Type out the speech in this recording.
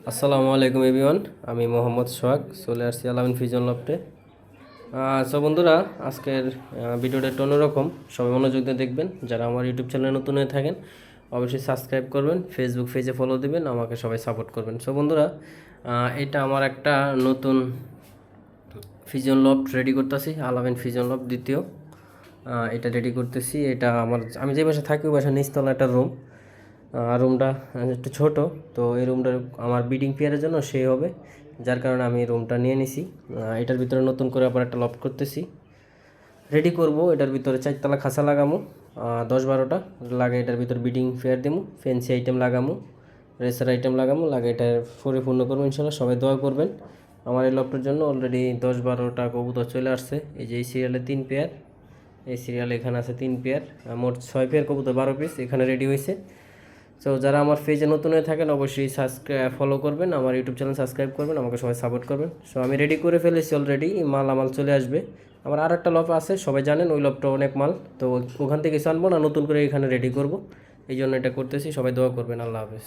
আসসালামু আলাইকুম এভরিওয়ান। আমি মোহাম্মদ সোহাগ, চলে আসছি আলামিন ফিজন লফটে। সো বন্ধুরা, আজকের ভিডিওটা একটু অন্যরকম, সবাই মনোযোগ দিয়ে দেখবেন। যারা আমার ইউটিউব চ্যানেলে নতুন হয়ে থাকেন অবশ্যই সাবস্ক্রাইব করবেন, ফেসবুক পেজে ফলো দিবেন, আমাকে সবাই সাপোর্ট করবেন। সো বন্ধুরা, এটা আমার একটা নতুন ফিজন লফট রেডি করতেছি, আলামিন ফিজন লফট দ্বিতীয়। এটা রেডি করতেছি। এটা আমি যে বাসায় থাকি ওই বাসার নিচতলা একটা রুম। রুমটা একটু ছোট, তো এই রুমটা আমার বিডিং পেয়ারের জন্য সেই হবে, যার কারণে আমি এই রুমটা নিয়ে নিছি। এটার ভিতরে নতুন করে আবার একটা লফট করতেছি, রেডি করব। এটার ভিতরে 4তলা খাঁচা লাগামু, 10-12টা লাগে। এটার ভিতরে বিডিং পেয়ার দিমু, ফেন্সি আইটেম লাগামু, রেসার আইটেম লাগামু, লাগে এটা পরিপূর্ণ করবো ইনশাল্লাহ। সবাই দোয়া করবেন আমার এই লফটের জন্য। অলরেডি 10-12টা কবুতর চলে আসছে। এই যে এই সিরিয়ালে 3 পেয়ার, এই সিরিয়ালে এখানে আছে 3 পেয়ার, মোট 6 পেয়ার কবুতর, 12 পিস এখানে রেডি হয়েছে। সো যারা আমার পেজে নতুন হয়ে থাকেন অবশ্যই ফলো করবেন, আমার ইউটিউব চ্যানেল সাবস্ক্রাইব করবেন, আমাকে সবাই সাপোর্ট করবেন। সো আমি রেডি করে ফেলেছি অলরেডি, মাল চলে আসবে। আমার আর একটা লফ আছে, সবাই জানেন ওই লফটা অনেক মাল, তো ওখান থেকে কিছু আনবো না, নতুন করে এখানে রেডি করব। এই জন্য এটা করতেছি। সবাই দোয়া করবেন। আল্লাহ হাফেজ।